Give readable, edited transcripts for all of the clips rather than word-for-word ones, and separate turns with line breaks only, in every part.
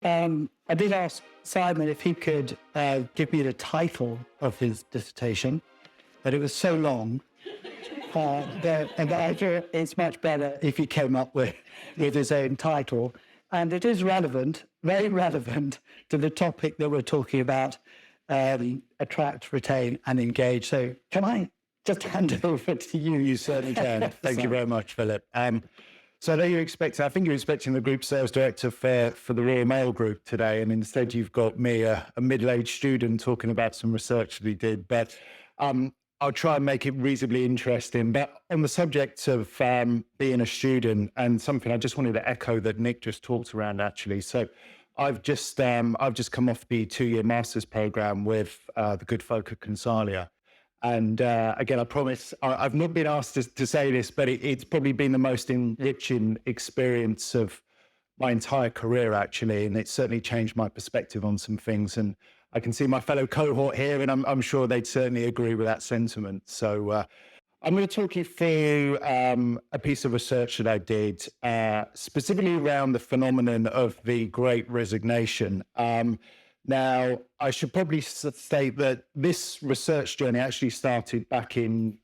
I did ask Simon if he could give me the title of his dissertation, but it was so long and I thought it's much better if he came up with his own title. And it is relevant, very relevant to the topic that we're talking about, attract, retain, and engage. So can I just hand it over to you?
You certainly can. Thank you very much, Philip. So I know I think you're expecting the group sales director for the Royal Mail Group today, and instead you've got me, a middle-aged student, talking about some research that we did. But I'll try and make it reasonably interesting. But on the subject of being a student, and something I just wanted to echo that Nick just talked around, actually. So I've just come off the 2-year master's program with the good folk at Consalia. And again, I promise, I've not been asked to say this, but it's probably been the most enriching experience of my entire career, actually. And it's certainly changed my perspective on some things. And I can see my fellow cohort here, and I'm sure they'd certainly agree with that sentiment. So I'm going to talk you through a piece of research that I did, specifically around the phenomenon of the Great Resignation. Now, I should probably state that this research journey actually started back in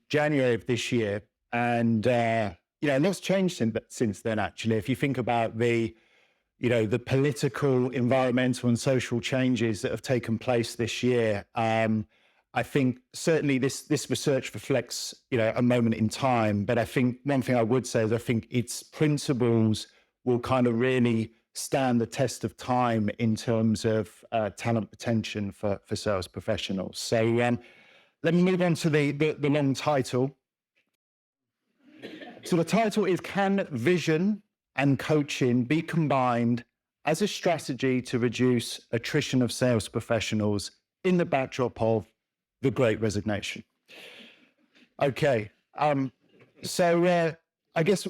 January of this year. And, lots changed since then, actually. If you think about the political, environmental and social changes that have taken place this year, I think certainly this research reflects, a moment in time. But I think one thing I would say is I think its principles will kind of really stand the test of time in terms of talent retention for sales professionals. So let me move on to the long title. So the title is, Can Vision and Coaching be combined as a strategy to reduce attrition of sales professionals in the backdrop of the Great Resignation? Okay, so I guess,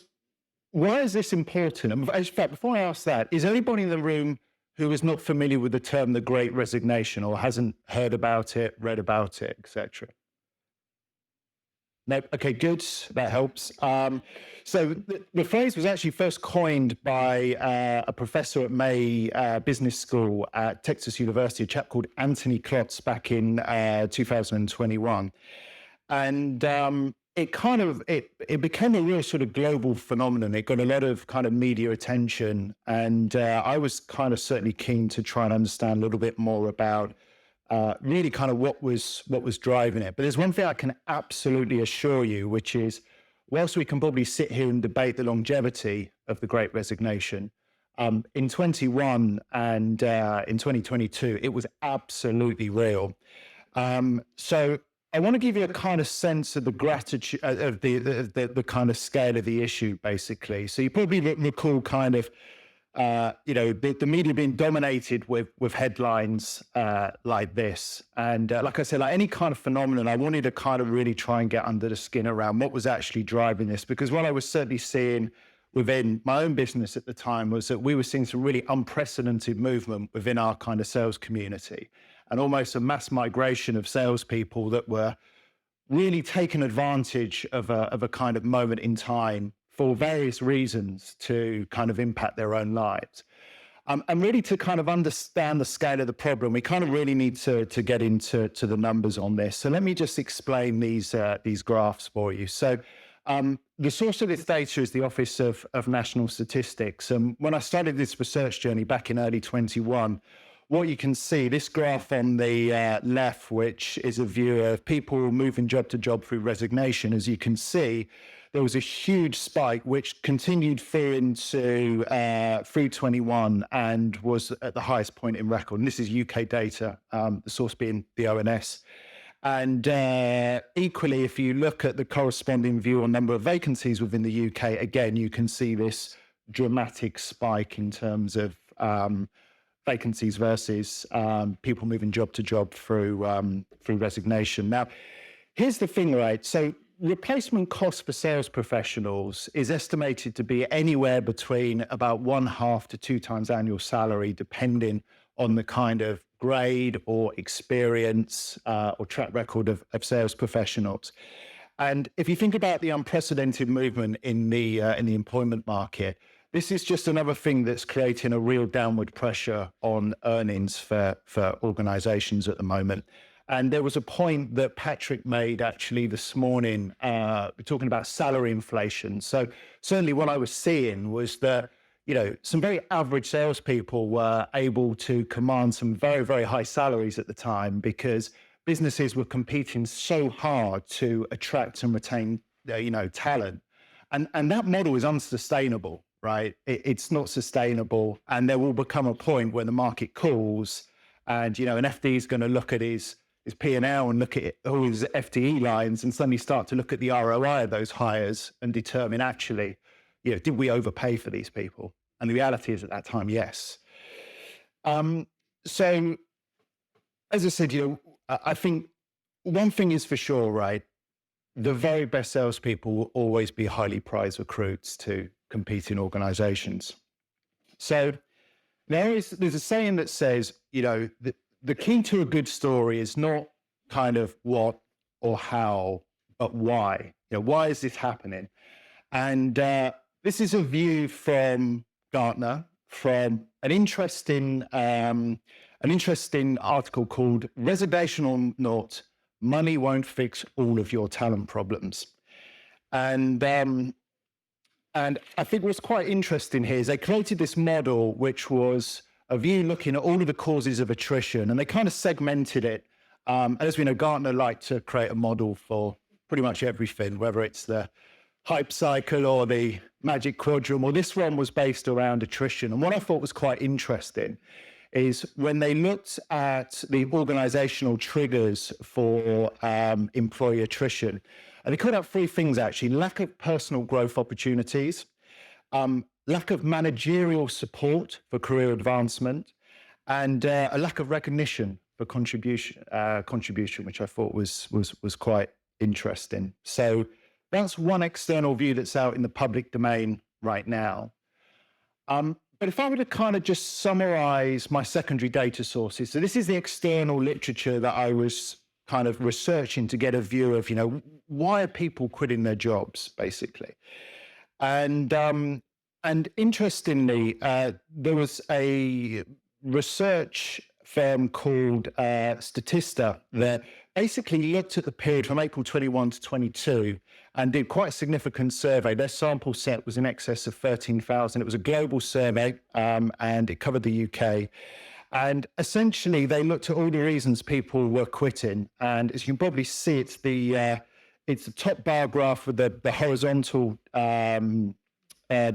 why is this important? In fact, before I ask that, is there anybody in the room who is not familiar with the term the Great Resignation, or hasn't heard about it, read about it, etc.? No? Okay, good. That helps. So the phrase was actually first coined by a professor at May Business School at Texas University, a chap called Anthony Klotz, back in 2021. And it became a real sort of global phenomenon. It got a lot of kind of media attention. And I was kind of certainly keen to try and understand a little bit more about really kind of what was driving it. But there's one thing I can absolutely assure you, which is, whilst we can probably sit here and debate the longevity of the Great Resignation, in 21 and in 2022, it was absolutely real. So I want to give you a kind of sense of the gratitude of the kind of scale of the issue, basically. So you probably recall kind of the media being dominated with headlines like this. And like I said, like any kind of phenomenon, I wanted to kind of really try and get under the skin around what was actually driving this. Because what I was certainly seeing within my own business at the time was that we were seeing some really unprecedented movement within our kind of sales community, and almost a mass migration of salespeople that were really taking advantage of a kind of moment in time for various reasons to kind of impact their own lives. And really to kind of understand the scale of the problem, we kind of really need to get into the numbers on this. So let me just explain these graphs for you. So the source of this data is the Office of National Statistics. And when I started this research journey back in early 21, what you can see, this graph on the left, which is a view of people moving job to job through resignation, as you can see, there was a huge spike which continued through 21 and was at the highest point in record. And this is UK data, the source being the ONS. And equally, if you look at the corresponding view on number of vacancies within the UK, again, you can see this dramatic spike in terms of vacancies versus people moving job to job through resignation. Now, here's the thing, right? So replacement cost for sales professionals is estimated to be anywhere between about 1.5 to 2 times annual salary, depending on the kind of grade or experience or track record of sales professionals. And if you think about the unprecedented movement in the employment market, this is just another thing that's creating a real downward pressure on earnings for organizations at the moment. And there was a point that Patrick made actually this morning, talking about salary inflation. So certainly what I was seeing was that, some very average salespeople were able to command some very, very high salaries at the time because businesses were competing so hard to attract and retain, talent. And that model is unsustainable, right? It's not sustainable. And there will become a point where the market cools and, an FD is going to look at his P&L and look at all his FTE lines and suddenly start to look at the ROI of those hires and determine actually, did we overpay for these people? And the reality is at that time, yes. So as I said, I think one thing is for sure, right? The very best salespeople will always be highly prized recruits to competing organizations. So there's a saying that says, the key to a good story is not kind of what or how, but why. Why is this happening? And this is a view from Gartner, from an interesting article called "Resignation or Not, Money Won't Fix All of Your Talent Problems." And I think what's quite interesting here is they created this model, which was a view looking at all of the causes of attrition, and they kind of segmented it. As we know, Gartner liked to create a model for pretty much everything, whether it's the hype cycle or the magic quadrant. Well, this one was based around attrition. And what I thought was quite interesting is when they looked at the organizational triggers for employee attrition, and they called out three things, actually: lack of personal growth opportunities, lack of managerial support for career advancement, and a lack of recognition for contribution, which I thought was quite interesting. So that's one external view that's out in the public domain right now. But if I were to kind of just summarize my secondary data sources, so this is the external literature that I was kind of researching to get a view of, why are people quitting their jobs, basically. And interestingly, there was a research firm called Statista that basically looked at the period from April 21 to 22 and did quite a significant survey. Their sample set was in excess of 13,000. It was a global survey, and it covered the UK. And essentially, they looked at all the reasons people were quitting. And as you can probably see, it's the top bar graph with the horizontal bars in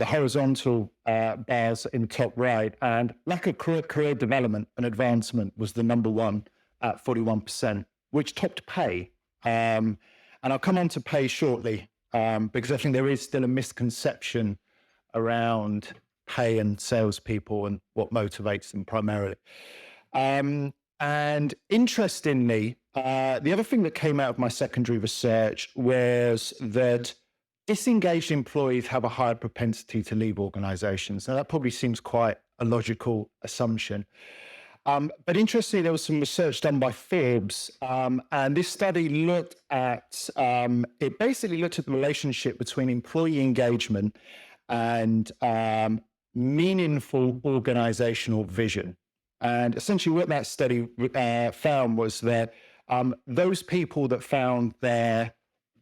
the top right, and lack of career development and advancement was the number one at 41%, which topped pay. And I'll come on to pay shortly, because I think there is still a misconception around pay and salespeople and what motivates them primarily. And interestingly, the other thing that came out of my secondary research was that disengaged employees have a higher propensity to leave organizations. Now, that probably seems quite a logical assumption. But interestingly, there was some research done by Forbes, and this study looked at, it basically looked at the relationship between employee engagement and meaningful organizational vision. And essentially what that study found was that those people that found their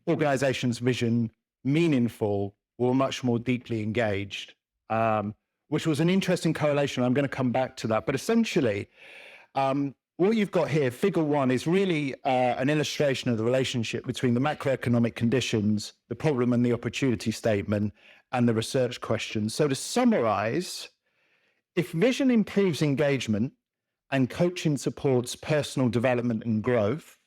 organization's vision meaningful were much more deeply engaged, which was an interesting correlation. I'm going to come back to that. But essentially, what you've got here, figure one, is really an illustration of the relationship between the macroeconomic conditions, the problem and the opportunity statement, and the research questions. So to summarize, if vision improves engagement and coaching supports personal development and growth,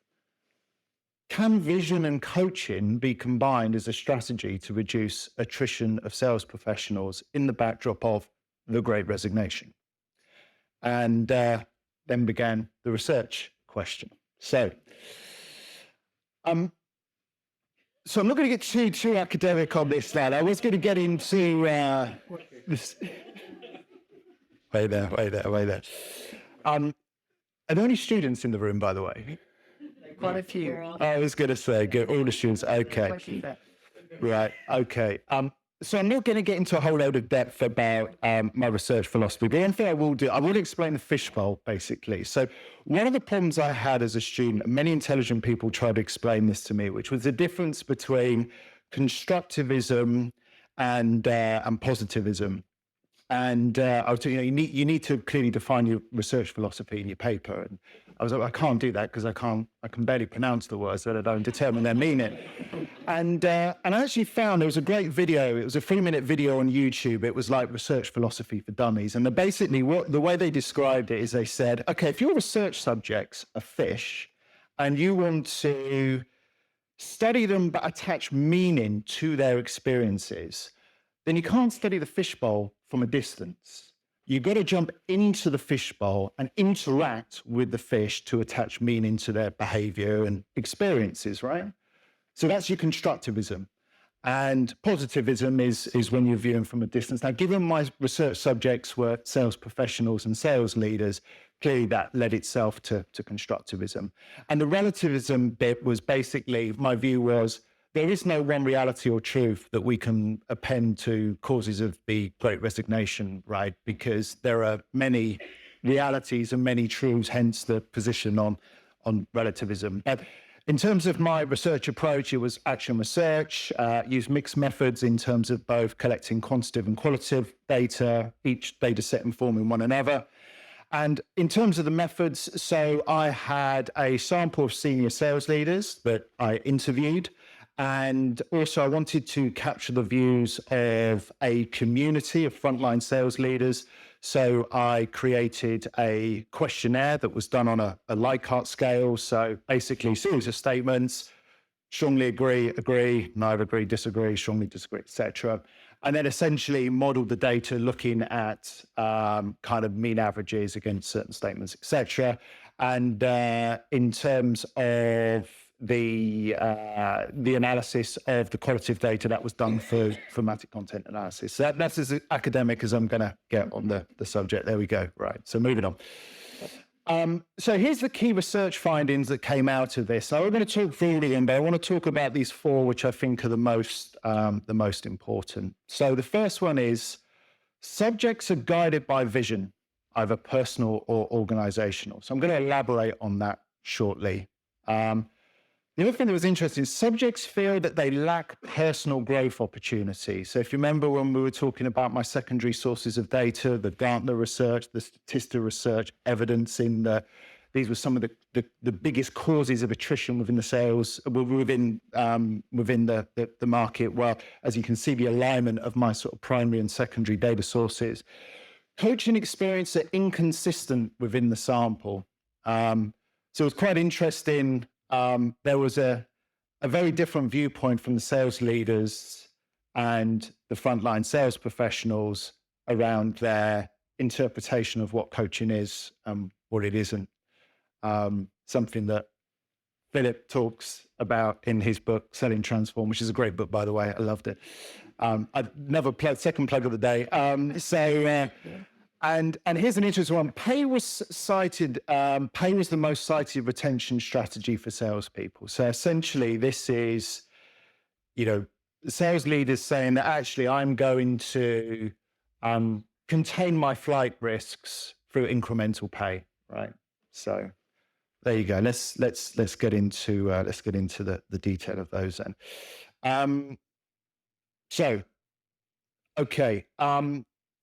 can vision and coaching be combined as a strategy to reduce attrition of sales professionals in the backdrop of the Great Resignation? And then began the research question. So I'm not going to get too academic on this now. I was going to get into this. Wait there. Are there any students in the room, by the way?
Quite a few.
I was going to say, good, all the students. Okay. Right. Okay. So I'm not going to get into a whole load of depth about my research philosophy, but one thing I will do, I will explain the fishbowl, basically. So one of the problems I had as a student, many intelligent people tried to explain this to me, which was the difference between constructivism and positivism. And I was, you need to clearly define your research philosophy in your paper. And I was like, I can't do that because I can barely pronounce the words, let alone determine their meaning. And I actually found there was a great video. It was a 3-minute video on YouTube. It was like research philosophy for dummies. And basically, the way they described it is they said, okay, if your research subjects are fish and you want to study them but attach meaning to their experiences, then you can't study the fishbowl from a distance. You've got to jump into the fishbowl and interact with the fish to attach meaning to their behavior and experiences, right? So that's your constructivism. And positivism is when you're viewing from a distance. Now, given my research subjects were sales professionals and sales leaders, clearly that led itself to constructivism. And the relativism bit was basically, my view was, there is no one reality or truth that we can append to causes of the Great Resignation, right? Because there are many realities and many truths, hence the position on relativism. In terms of my research approach, it was action research, used mixed methods in terms of both collecting quantitative and qualitative data, each data set informing one another. And in terms of the methods, so I had a sample of senior sales leaders that I interviewed. And also I wanted to capture the views of a community of frontline sales leaders. So I created a questionnaire that was done on a Likert scale. So basically a series of statements, strongly agree, neither agree, disagree, strongly disagree, etc. And then essentially modeled the data looking at kind of mean averages against certain statements, etc. And in terms of the analysis of the qualitative data, that was done for thematic content analysis. So that's as academic as I'm going to get on the subject. There we go. Right. So moving on. So here's the key research findings that came out of this. So we're going to talk through them, but I want to talk about these 4, which I think are the most important. So the first one is subjects are guided by vision, either personal or organizational. So I'm going to elaborate on that shortly. The other thing that was interesting is subjects feel that they lack personal growth opportunities. So if you remember when we were talking about my secondary sources of data, the Gartner research, the Statista research, evidence in these were some of the biggest causes of attrition within the sales, within the market. Well, as you can see, the alignment of my sort of primary and secondary data sources. Coaching experience are inconsistent within the sample. So it was quite interesting. There was a very different viewpoint from the sales leaders and the frontline sales professionals around their interpretation of what coaching is and what it isn't. Something that Philip talks about in his book, Selling Transform, which is a great book, by the way. I loved it. I've never played, second plug of the day. And here's an interesting one. Pay was cited. Pay was the most cited retention strategy for salespeople. So essentially, this is, sales leaders saying that actually I'm going to contain my flight risks through incremental pay, right? So there you go. Let's get into the detail of those then.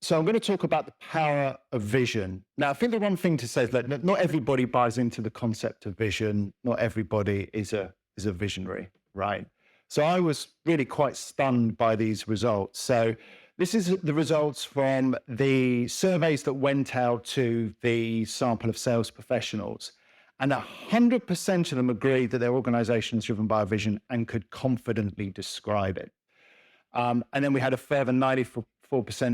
So I'm going to talk about the power of vision. Now, I think the one thing to say is that not everybody buys into the concept of vision. Not everybody is a visionary, right? So I was really quite stunned by these results. So this is the results from the surveys that went out to the sample of sales professionals. And 100% of them agreed that their organization is driven by a vision and could confidently describe it. And then we had a further 94%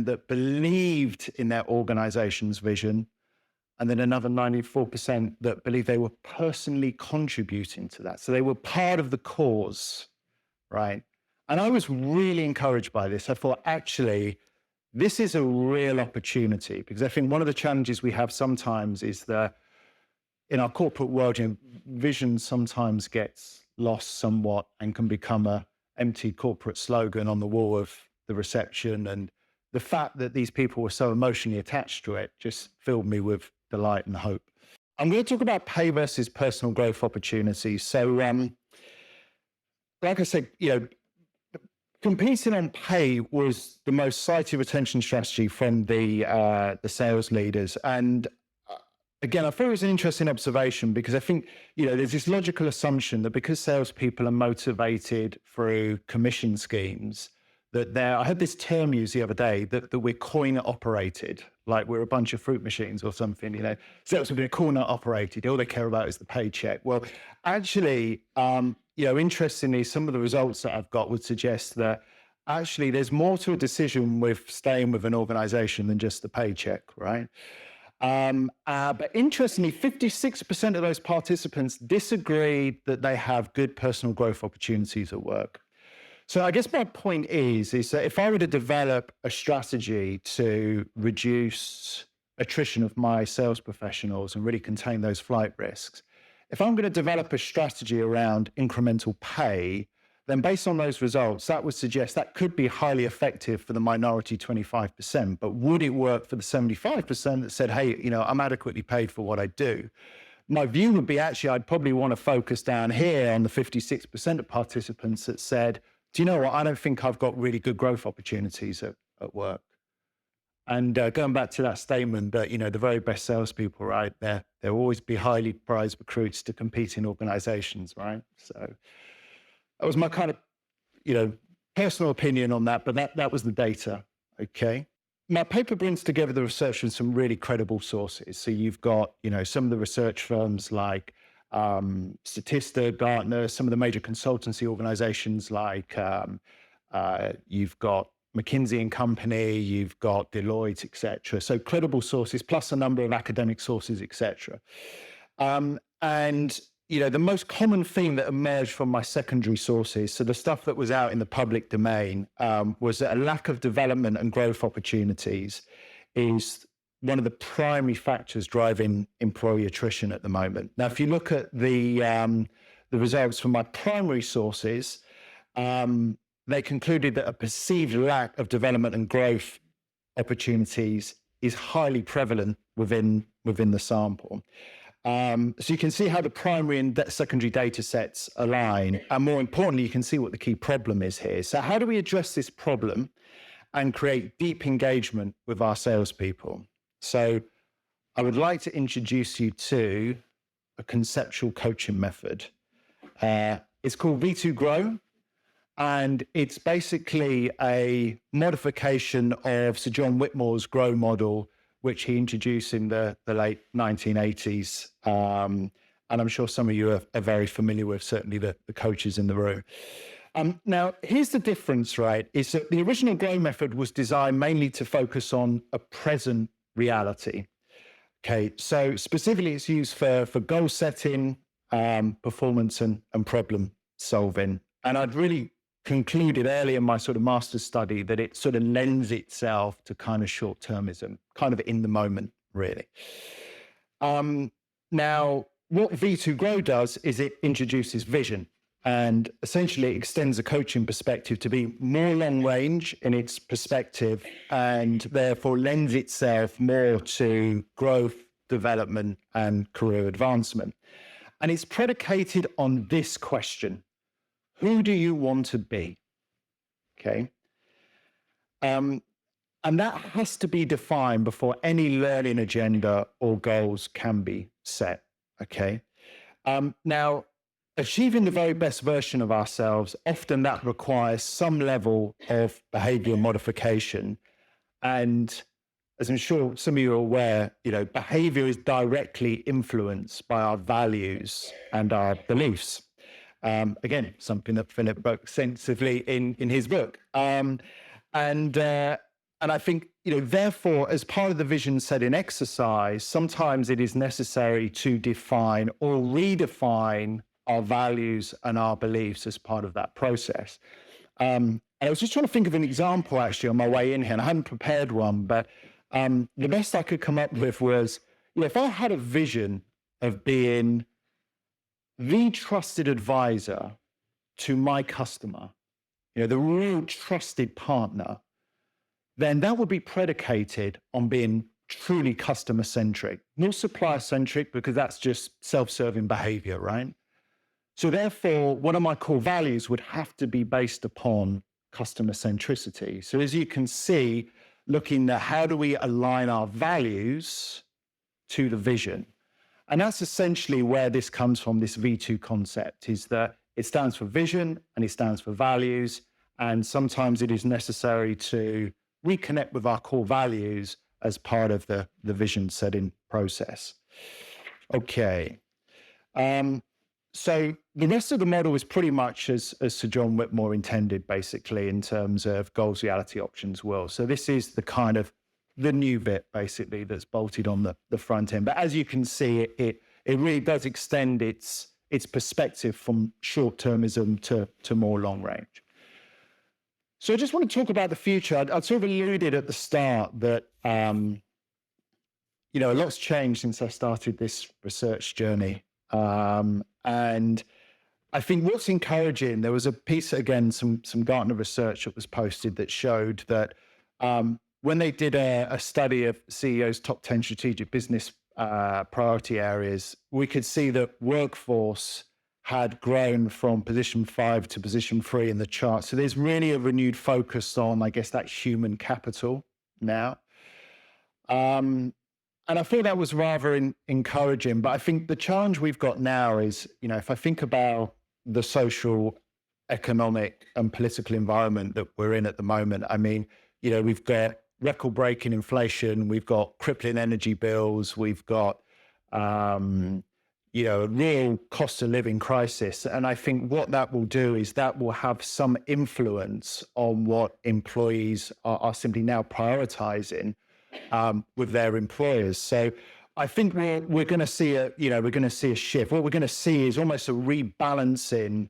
that believed in their organization's vision, and then another 94% that believed they were personally contributing to that. So they were part of the cause, right? And I was really encouraged by this. I thought, actually, this is a real opportunity, because I think one of the challenges we have sometimes is that in our corporate world, vision sometimes gets lost somewhat and can become a empty corporate slogan on the wall of the reception, and the fact that these people were so emotionally attached to it just filled me with delight and hope. I'm going to talk about pay versus personal growth opportunities. So, like I said, competing on pay was the most cited retention strategy from the sales leaders. And again, I thought it was an interesting observation because I think, there's this logical assumption that because salespeople are motivated through commission schemes, that I heard this term used the other day, that we're coin operated, like we're a bunch of fruit machines or something, salespeople are coin operated. All they care about is the paycheck. Well, actually, interestingly, some of the results that I've got would suggest that actually there's more to a decision with staying with an organization than just the paycheck, right? But interestingly, 56% of those participants disagreed that they have good personal growth opportunities at work. So I guess my point is that if I were to develop a strategy to reduce attrition of my sales professionals and really contain those flight risks, if I'm going to develop a strategy around incremental pay, then based on those results, that would suggest that could be highly effective for the minority 25%. But would it work for the 75% that said, hey, I'm adequately paid for what I do? My view would be actually, I'd probably want to focus down here on the 56% of participants that said, do you know what? I don't think I've got really good growth opportunities at work. And going back to that statement that, the very best salespeople, right, there will always be highly prized recruits to compete in organizations, right? So that was my kind of, personal opinion on that, but that was the data, okay? My paper brings together the research from some really credible sources. So you've got, some of the research firms like Statista, Gartner, some of the major consultancy organizations like you've got McKinsey and Company, you've got Deloitte, et cetera. So credible sources, plus a number of academic sources, et cetera. And the most common theme that emerged from my secondary sources, so the stuff that was out in the public domain, was that a lack of development and growth opportunities is one of the primary factors driving employee attrition at the moment. Now, if you look at the results from my primary sources, they concluded that a perceived lack of development and growth opportunities is highly prevalent within the sample. So you can see how the primary and secondary data sets align. And more importantly, you can see what the key problem is here. So how do we address this problem and create deep engagement with our salespeople? So I would like to introduce you to a conceptual coaching method. It's called V2 Grow, and it's basically a modification of Sir John Whitmore's Grow model, which he introduced in the late 1980s. And I'm sure some of you are very familiar with, certainly the coaches in the room. Now, here's the difference, right? Is that the original Grow method was designed mainly to focus on a present reality. Okay, so specifically it's used for goal setting, performance and problem solving. And I'd really concluded early in my sort of master's study that it sort of lends itself to kind of short-termism, kind of in the moment, really. Now, what V2 Grow does is it introduces vision and essentially extends the coaching perspective to be more long range in its perspective and therefore lends itself more to growth, development, and career advancement. And it's predicated on this question: who do you want to be? Okay. And that has to be defined before any learning agenda or goals can be set. Okay. Now, achieving the very best version of ourselves, often that requires some level of behavior modification. And as I'm sure some of you are aware, behavior is directly influenced by our values and our beliefs. Again, something that Philip broke extensively in his book. And I think, therefore, as part of the vision setting exercise, sometimes it is necessary to define or redefine our values and our beliefs as part of that process. And I was just trying to think of an example, actually, on my way in here, and I hadn't prepared one, but the best I could come up with was, if I had a vision of being the trusted advisor to my customer the real trusted partner, then that would be predicated on being truly customer-centric, not supplier-centric, because that's just self-serving behavior, right? So therefore, one of my core values would have to be based upon customer centricity. So as you can see, looking at how do we align our values to the vision? And that's essentially where this comes from, this V2 concept, is that it stands for vision and it stands for values. And sometimes it is necessary to reconnect with our core values as part of the vision setting process. Okay. So the rest of the model is pretty much as Sir John Whitmore intended, basically, in terms of goals, reality, options, will. So this is the kind of the new bit, basically, that's bolted on the front end. But as you can see, it really does extend its perspective from short-termism to more long range. So I just want to talk about the future. I'd sort of alluded at the start that, a lot's changed since I started this research journey. And I think what's encouraging, there was a piece, again, some Gartner research that was posted that showed that when they did a study of CEOs' top 10 strategic business priority areas, we could see that workforce had grown from position 5 to position 3 in the chart. So there's really a renewed focus on, I guess, that human capital now. And I thought that was rather encouraging. But I think the challenge we've got now is, if I think about the social, economic, and political environment that we're in at the moment, I mean, we've got record-breaking inflation, we've got crippling energy bills, we've got, a real cost of living crisis. And I think what that will do is that will have some influence on what employees are simply now prioritizing with their employers. So I think we're going to see a shift. What we're going to see is almost a rebalancing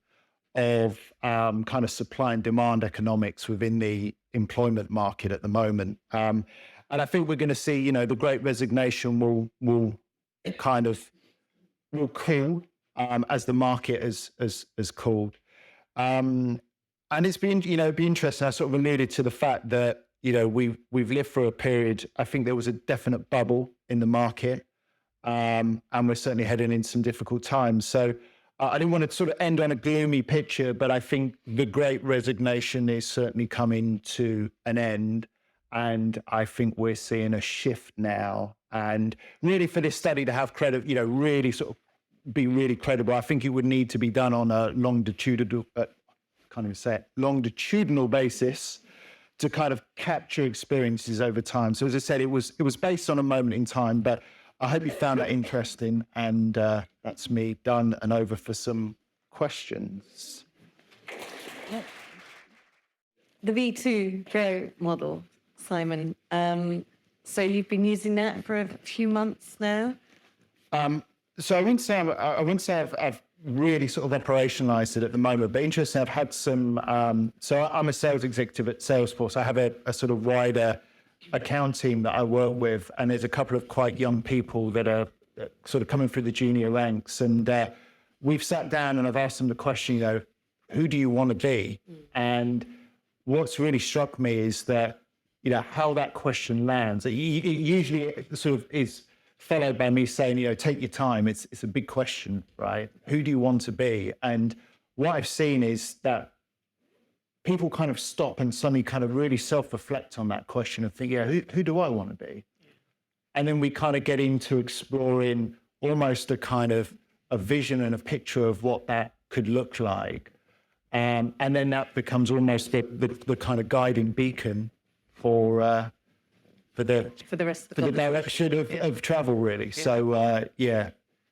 of kind of supply and demand economics within the employment market at the moment. And I think we're going to see, the Great Resignation will cool as the market has cooled. And it's been, be interesting. I sort of alluded to the fact that we've lived through a period. I think there was a definite bubble in the market, and we're certainly heading in some difficult times. So I didn't want to sort of end on a gloomy picture, but I think the Great Resignation is certainly coming to an end, and I think we're seeing a shift now. And really, for this study to have credit, really sort of be really credible, I think it would need to be done on a longitudinal basis, to kind of capture experiences over time. So as I said, it was based on a moment in time, but I hope you found that interesting. And that's me done and over for some questions.
The V2 Go model, Simon. So you've been using that for a few months now?
So I wouldn't say I've really sort of operationalized it at the moment, but interesting, I've had some, so I'm a sales executive at Salesforce. I have a sort of wider account team that I work with, and there's a couple of quite young people that are sort of coming through the junior ranks, and we've sat down and I've asked them the question, who do you want to be? And what's really struck me is that, how that question lands. It usually sort of is followed by me saying, take your time. It's a big question, right? Who do you want to be? And what I've seen is that people kind of stop and suddenly kind of really self-reflect on that question and think, who do I want to be? And then we kind of get into exploring almost a kind of a vision and a picture of what that could look like. And then that becomes almost the kind of guiding beacon for the
rest of
the direction of travel, really. Yeah. So, yeah.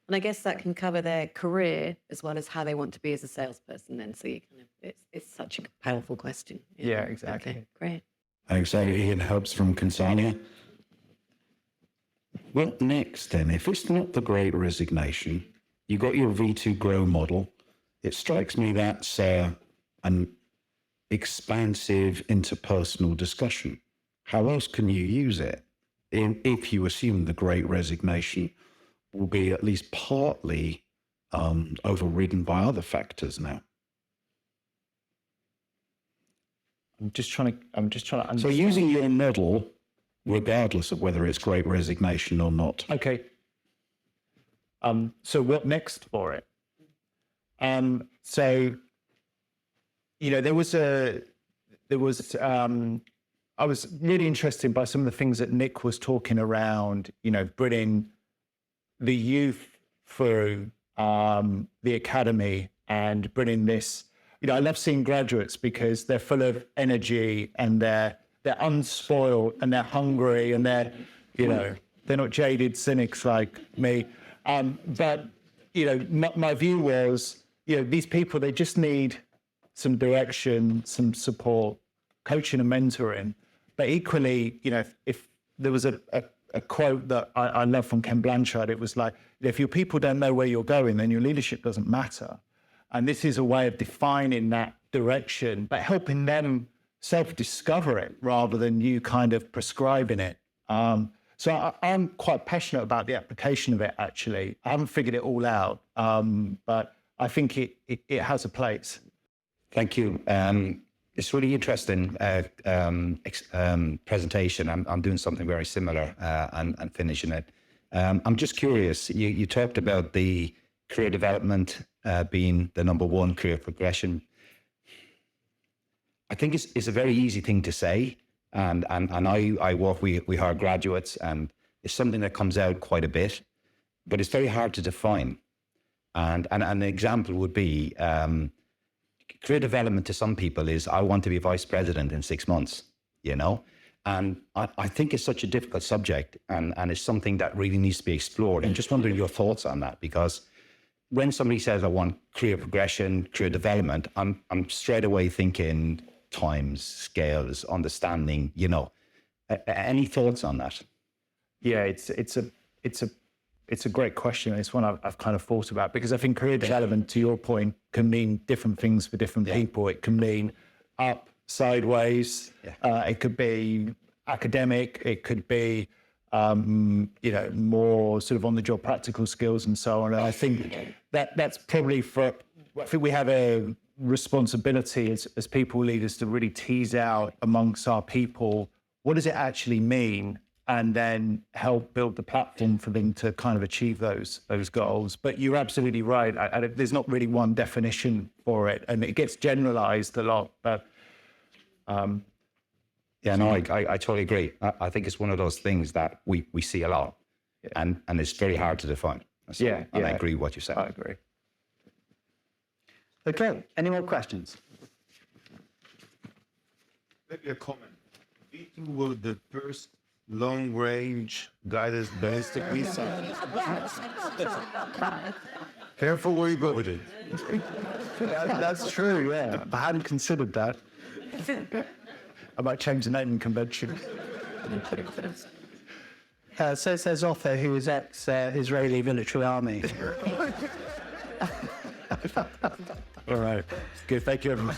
And I guess that can cover their career as well as how they want to be as a salesperson then. So you kind of, it's such a powerful question.
Yeah, exactly.
Okay, great.
Alexander Ian Helps from Consania. What next then? If it's not the Great Resignation, you got your V2 Grow model. It strikes me that's an expansive interpersonal discussion. How else can you use it if you assume the Great Resignation will be at least partly overridden by other factors now?
I'm just trying to
So
understand.
using your model, regardless of whether it's Great Resignation or not.
Okay. So what next for it? So, you know, I was really interested by some of the things that Nick was talking around, you know, bringing the youth through the academy and bringing this, you know, I love seeing graduates because they're full of energy and they're unspoiled and they're hungry and they're, you know, they're not jaded cynics like me. But, you know, my view was, you know, these people, they just need some direction, some support, coaching and mentoring. But equally, you know, if there was a quote that I love from Ken Blanchard, it was like, if your people don't know where you're going, then your leadership doesn't matter. And this is a way of defining that direction, but helping them self-discover it rather than you kind of prescribing it. So I'm quite passionate about the application of it, actually. I haven't figured it all out, but I think it has a place.
Thank you. It's really interesting presentation. I'm doing something very similar and finishing it. I'm just curious, you talked about the career development being the number one career progression. I think it's a very easy thing to say. And I work with our graduates, and it's something that comes out quite a bit, but it's very hard to define. And an example would be career development to some people is, I want to be vice president in 6 months, you know? And I think it's such a difficult subject, and it's something that really needs to be explored. And just wondering your thoughts on that, because when somebody says, I want career progression, career development, I'm straight away thinking times, scales, understanding, you know. Any thoughts on that?
Yeah, it's a great question. It's one I've kind of thought about, because I think career development, to your point, can mean different things for different people. It can mean up, sideways. It could be academic. It could be, you know, more sort of on the job practical skills and so on. And I think that's probably I think we have a responsibility as people leaders to really tease out amongst our people, what does it actually mean? And then help build the platform for them to kind of achieve those goals. But you're absolutely right. There's not really one definition for it, and it gets generalized a lot. But
yeah, no, I totally agree. I think it's one of those things that we see a lot, and it's very hard to define. So,
Yeah,
and I
yeah.
agree with what you said.
I agree.
Okay, any more questions?
Maybe a comment. V2 was the first long-range guided ballistic missile. Careful where you go with it.
That's true, yeah. I hadn't considered that. I might change the naming convention.
So says Otho, who was ex-Israeli military army.
All right. Good. Thank you, everyone.